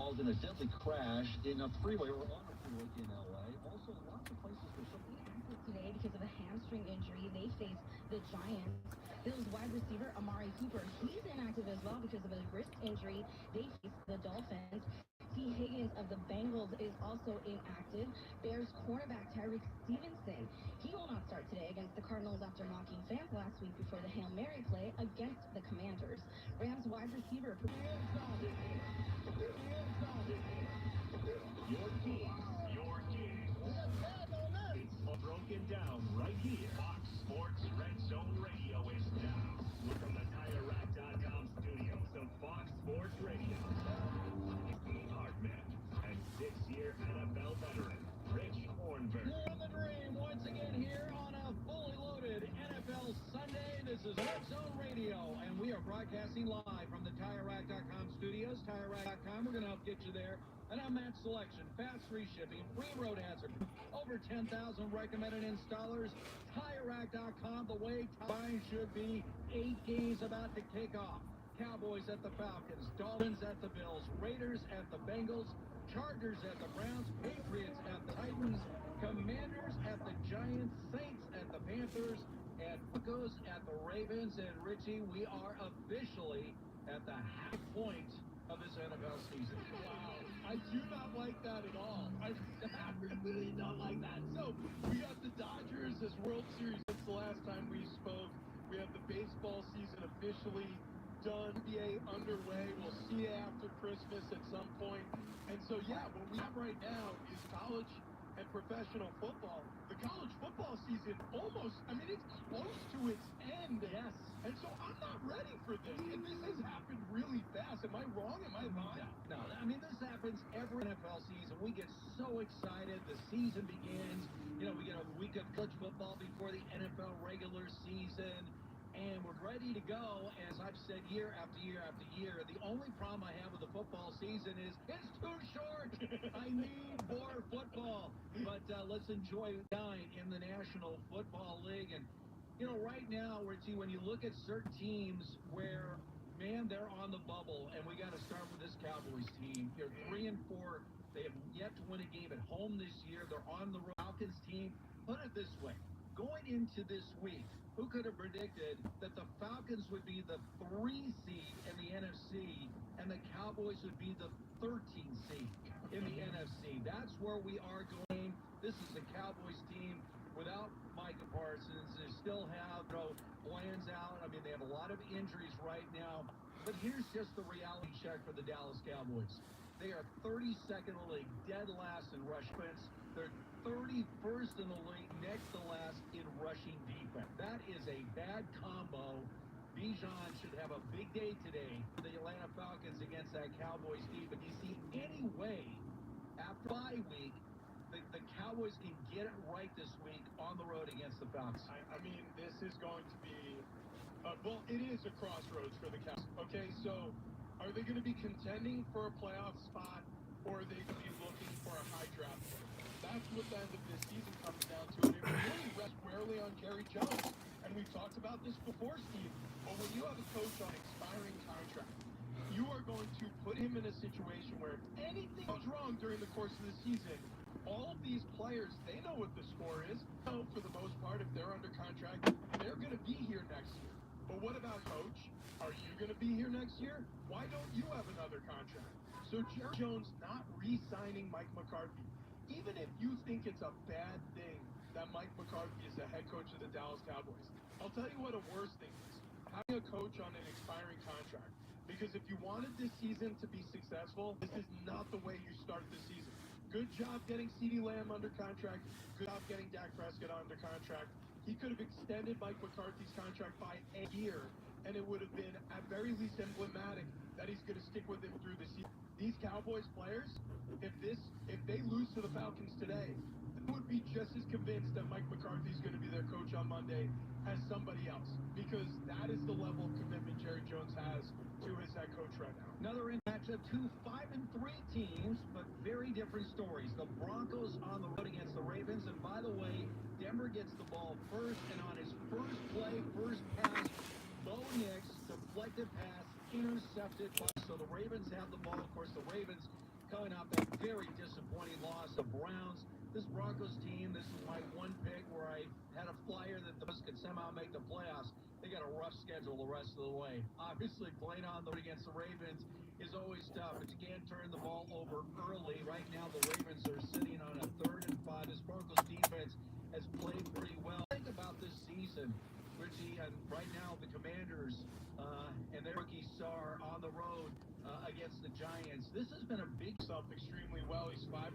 involved in a deadly crash in a freeway or on a freeway in LA. Also, lots of places for some Active today because of a hamstring injury. They face the Giants. Bills wide receiver Amari Cooper, he's inactive as well because of a wrist injury. They face the Dolphins. T. Higgins of the Bengals is also inactive. Bears cornerback Tyreek Stevenson, he will not start today against the Cardinals after mocking fans last week before the Hail Mary play against the Commanders. Rams wide receiver. Your team, it's all broken down right here. Fox Sports Red Zone Radio is now from the TireRack.com studios of Fox Sports Radio. Hartman and six-year NFL veteran Rich Hornberg. Living the dream once again here on a fully loaded NFL Sunday. This is Red Zone Radio, and we are broadcasting live from the TireRack.com studios. TireRack.com, we're going to help get you there. An unmatched selection, fast free shipping, free road hazard, over 10,000 recommended installers. TireRack.com, the way buying should be. 8 games about to kick off. Cowboys at the Falcons, Dolphins at the Bills, Raiders at the Bengals, Chargers at the Browns, Patriots at the Titans, Commanders at the Giants, Saints at the Panthers, and Broncos at the Ravens. And Richie, we are officially at the half point of this NFL season. Wow, I do not like that at all. I really don't like that. So we got the Dodgers as World Series. Since the last time we spoke, we have the baseball season officially done, NBA underway. We'll see it after Christmas at some point. And so, yeah, what we have right now is college and professional football. The college football season almost, it's close to its end. Yes. And so I'm not ready for this. And this has happened really fast. Am I wrong? Am I lying? No, this happens every NFL season. We get so excited. The season begins. We get a week of college football before the NFL regular season. And we're ready to go, as I've said year after year after year. The only problem I have with the football season is it's too short. I need more football. But let's enjoy nine in the National Football League. And, right now, Richie, when you look at certain teams where, man, they're on the bubble, and we got to start with this Cowboys team. They're 3-4. They have yet to win a game at home this year. They're on the Falcons team. Put it this way. Going into this week, who could have predicted that the Falcons would be the 3 seed in the NFC and the Cowboys would be the 13 seed in the NFC? That's where we are going. This is the Cowboys team without Micah Parsons. They still have Bland's out. They have a lot of injuries right now. But here's just the reality check for the Dallas Cowboys. They are 32nd in the league, dead last in rush defense. They're 31st in the league, next to last in rushing defense. That is a bad combo. Bijan should have a big day today for the Atlanta Falcons against that Cowboys team. But do you see any way after bye week the Cowboys can get it right this week on the road against the Falcons? This is going to be, it is a crossroads for the Cowboys. Okay, so are they going to be contending for a playoff spot, or are they going to be looking for a high draft pick? That's what the end of this season comes down to. And it really rests squarely on Jerry Jones. And we've talked about this before, Steve. But when you have a coach on expiring contract, you are going to put him in a situation where if anything goes wrong during the course of the season, all of these players, they know what the score is. So for the most part, if they're under contract, they're going to be here next year. But what about coach? Are you going to be here next year? Why don't you have another contract? So Jerry Jones not re-signing Mike McCarthy, even if you think it's a bad thing that Mike McCarthy is the head coach of the Dallas Cowboys, I'll tell you what a worse thing is. Having a coach on an expiring contract. Because if you wanted this season to be successful, this is not the way you start the season. Good job getting CeeDee Lamb under contract. Good job getting Dak Prescott under contract. He could have extended Mike McCarthy's contract by a year, and it would have been at very least emblematic that he's going to stick with him through the season. These Cowboys players, if they lose to the Falcons today, they would be just as convinced that Mike McCarthy is going to be their coach on Monday as somebody else, because that is the level of commitment Jerry Jones has to his head coach right now. Another matchup, 2 5-3 teams, but very different stories. The Broncos on the road against the Ravens, and by the way, Denver gets the ball first, and on his first play, first pass, Bo Nix, deflected pass, intercepted. So the Ravens have the ball. Of course, the Ravens coming off that very disappointing loss of Browns. This Broncos team, this is my one pick where I had a flyer that the Bucks could somehow make the playoffs. They got a rough schedule the rest of the way. Obviously, playing on the road against the Ravens is always tough, but you can't turn the ball over early. Right now, the Ravens are sitting on a 3rd and 5. This Broncos defense has played pretty well. Think about this season, Richie, and right now the Commanders and their rookie star on the road against the Giants. This has been a big Himself extremely well. He's 5-1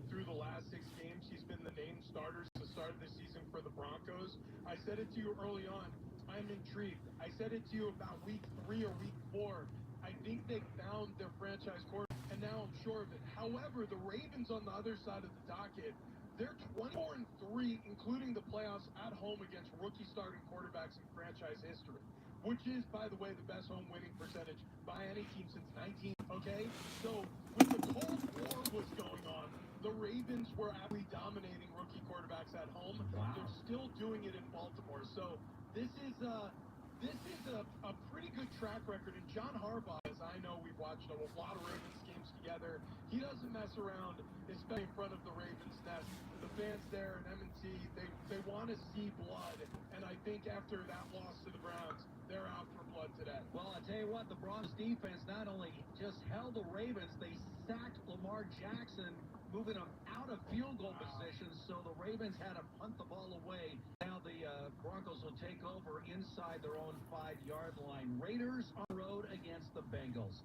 through the last 6 games. He's been the named starter since the start of the season for the Broncos. I said it to you early on. I'm intrigued. I said it to you about week 3 or week 4. I think they found their franchise quarterback, and now I'm sure of it. However, the Ravens on the other side of the docket, they're 24-3, including the playoffs at home against rookie starting quarterbacks in franchise history, which is, by the way, the best home winning percentage by any team since 19. Okay, so when the Cold War was going on, the Ravens were absolutely dominating rookie quarterbacks at home. Wow. They're still doing it in Baltimore. So this is a pretty good track record. And John Harbaugh, as I know, we've watched a lot of Ravens games together. He doesn't mess around, especially in front of the Ravens nest. The fans there in M&T, they want to see blood. And I think after that loss to the Browns, they're out for blood today. Well, I tell you what, the Broncos defense not only just held the Ravens, they sacked Lamar Jackson, moving him out of field goal position, so the Ravens had to punt the ball away. Now the Broncos will take over inside their own 5-yard line. Raiders on the road against the Bengals.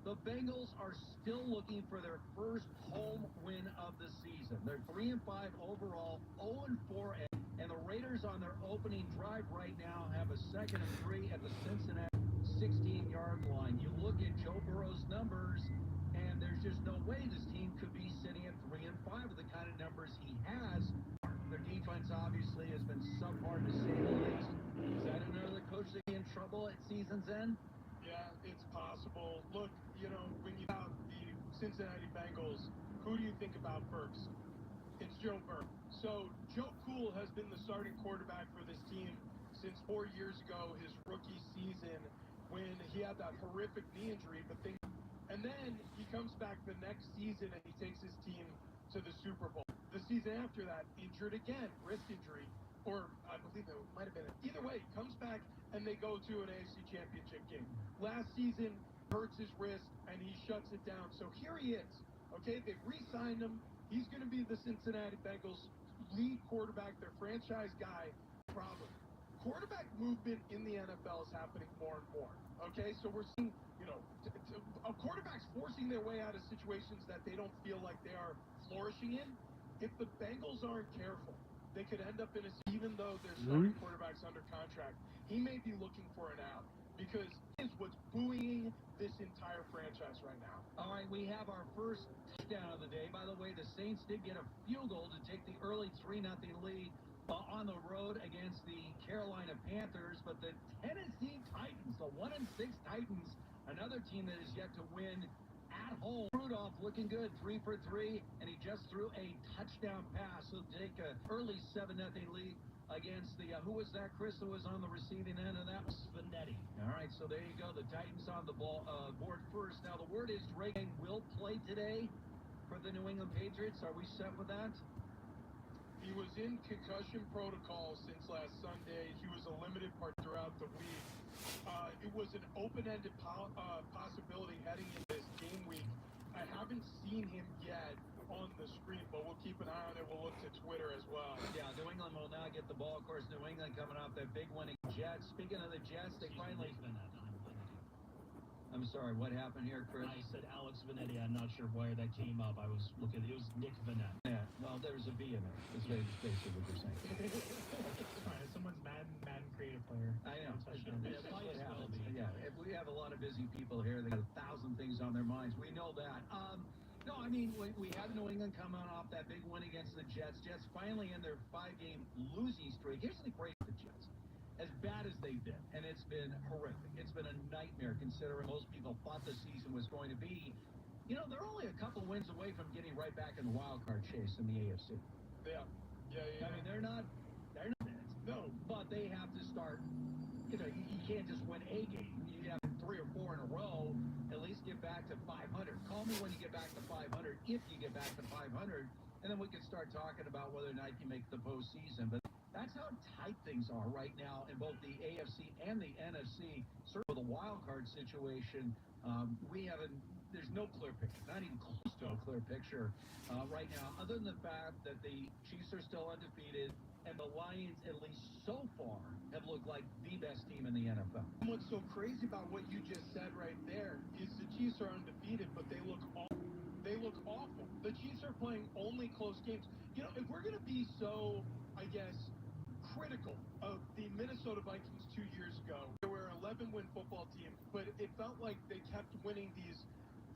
The Bengals are still looking for their first home win of the season. They're 3-5 overall, 0-4, and the Raiders on their opening drive right now have a 2nd and 3 at the Cincinnati 16-yard line. You look at Joe Burrow's numbers, and there's just no way this team could be sitting at 3-5 with the kind of numbers he has. Their defense obviously has been subpar to say the least. Is that another coach that in trouble at season's end? Yeah, it's possible. Look, when you have the Cincinnati Bengals, who do you think about first? It's Joe Burrow. So Joe Cool has been the starting quarterback for this team since 4 years ago, his rookie season, when he had that horrific knee injury. And then he comes back the next season and he takes his team to the Super Bowl. The season after that, injured again, wrist injury, or I believe it might have been. Either way, comes back and they go to an AFC Championship game. Last season, hurts his wrist and he shuts it down. So here he is. Okay, they've re-signed him. He's going to be the Cincinnati Bengals lead quarterback, their franchise guy. Problem. Quarterback movement in the NFL is happening more and more. Okay, so we're seeing, quarterbacks forcing their way out of situations that they don't feel like they are flourishing in. If the Bengals aren't careful, they could end up in even though their starting quarterback's under contract, he may be looking for an out because is what's buoying this entire franchise right now. All right, we have our first touchdown of the day. By the way, the Saints did get a field goal to take the early 3-0 lead on the road against the Carolina Panthers, but the Tennessee Titans, the 1-6 Titans, another team that is yet to win at home. Rudolph looking good, 3 for 3, and he just threw a touchdown pass. So take an early 7-0 lead against the, who was that, Chris, who was on the receiving end of that? Spinetti. All right, so there you go. The Titans on the board first. Now, the word is Drake will play today for the New England Patriots. Are we set with that? He was in concussion protocol since last Sunday. He was a limited part throughout the week. It was an open-ended possibility heading into this game week. I haven't seen him yet on the screen, but we'll keep an eye on it. We'll look to Twitter as well. Yeah, New England will now get the ball. Of course, New England coming off that big winning Jets. Speaking of the Jets, they finally... I'm sorry, what happened here, Chris? I said Alex Vanetti. I'm not sure where that came up. I was looking. It was Nick Vanette. Yeah, well, there's a V in there. That's basically what you're saying. It's fine. Someone's Madden creative player. I know. That's What happens. Yeah, if we have a lot of busy people here, they got 1,000 things on their minds. We know that. No, I mean, we have New England coming off that big win against the Jets. Jets finally in their 5-game losing streak. Here's the great with the Jets. As bad as they've been, and it's been horrific. It's been a nightmare considering most people thought the season was going to be. They're only a couple wins away from getting right back in the wild card chase in the AFC. Yeah. I mean, they're not no, but they have to start. You can't just win a game. You have 3 or 4 in a row. At least get back. back to 500. Call me when you get back to 500, if you get back to 500, and then we can start talking about whether or not you make the postseason. But that's how tight things are right now in both the AFC and the NFC. Certainly with a wild card situation, there's no clear picture, not even close to a clear picture right now, other than the fact that the Chiefs are still undefeated, and the Lions, at least so far, have looked like the best team in the NFL. And what's so crazy about what you just said right there is the Chiefs are undefeated, but they look awful. They look awful. The Chiefs are playing only close games. You know, if we're going to be so, I guess, critical of the Minnesota Vikings 2 years ago, they were an 11-win football team, but it felt like they kept winning these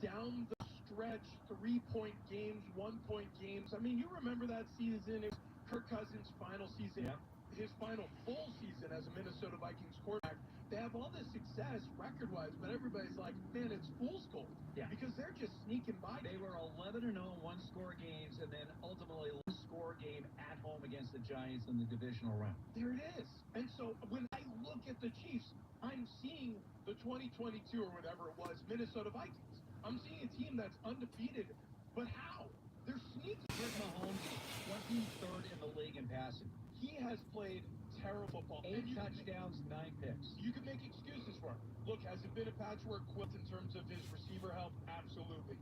down the stretch 3-point games, 1-point games. I mean, you remember that season? It was Kirk Cousins' final season, his final full season as a Minnesota Vikings quarterback. They have all this success record-wise, but everybody's like, man, it's fool's gold. Yeah. Because they're just sneaking by. They were 11-0 one-score games, and then ultimately a one-score game at home against the Giants in the divisional round. There it is. And so when I look at the Chiefs, I'm seeing the 2022 or whatever it was Minnesota Vikings. I'm seeing a team that's undefeated, but how? They're sneaky. Chris Mahomes is 23rd in the league in passing. He has played terrible football. 8 touchdowns, 9 picks. You can make excuses for him. Look, has it been a patchwork quilt in terms of his receiver help? Absolutely.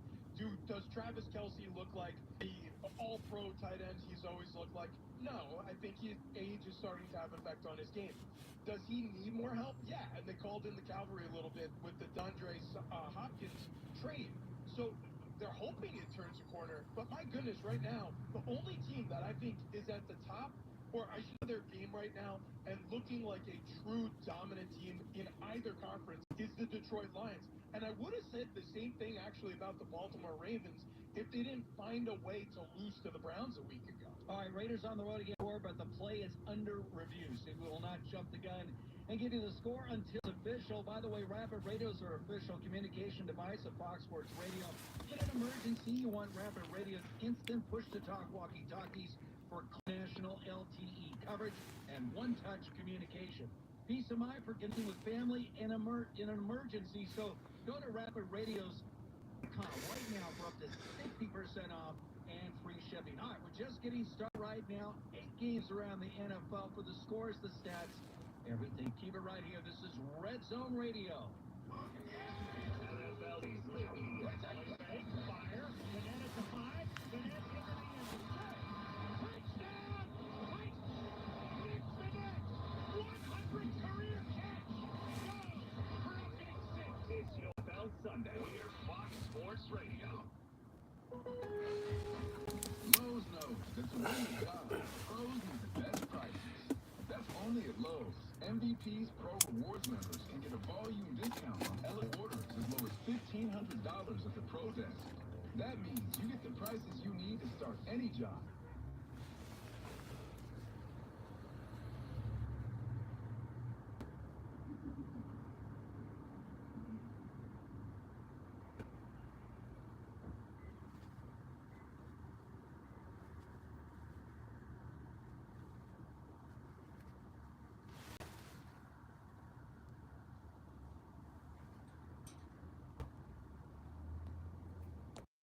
Does Travis Kelce look like the all-pro tight end he's always looked like? No. I think his age is starting to have an effect on his game. Does he need more help? Yeah. And they called in the cavalry a little bit with the DeAndre Hopkins trade. So they're hoping it turns a corner. But my goodness, right now, the only team that I think is at the top, or I should their game right now, and looking like a true dominant team in either conference is the Detroit Lions. And I would have said the same thing actually about the Baltimore Ravens if they didn't find a way to lose to the Browns a week ago. All right, Raiders on the road again, but the play is under review, so we will not jump the gun and give you the score until it's official. By the way, Rapid Radios are official communication device of Fox Sports Radio. In an emergency, you want Rapid Radio's instant push-to-talk walkie-talkies for national LTE coverage and one-touch communication. Peace of mind for connecting with family in an emergency. So go to rapidradios.com right now for up to 60% off and free shipping. All right, we're just getting started right now. 8 games around the NFL for the scores, the stats, everything. Keep it right here. This is Red Zone Radio. NFL is leading. Fire. Banana to 5. Banana into the end zone. Touchdown! Right. Nick Banana. 100 career catch. Go for a big 6. It's NFL Sunday here, Fox Sports Radio. Lowe's knows that to win the job, pros need the best prices. That's only at Lowe's. MVP's Pro Rewards members can get a volume discount on eligible orders as low as $1,500 at the Pro Desk. That means you get the prices you need to start any job.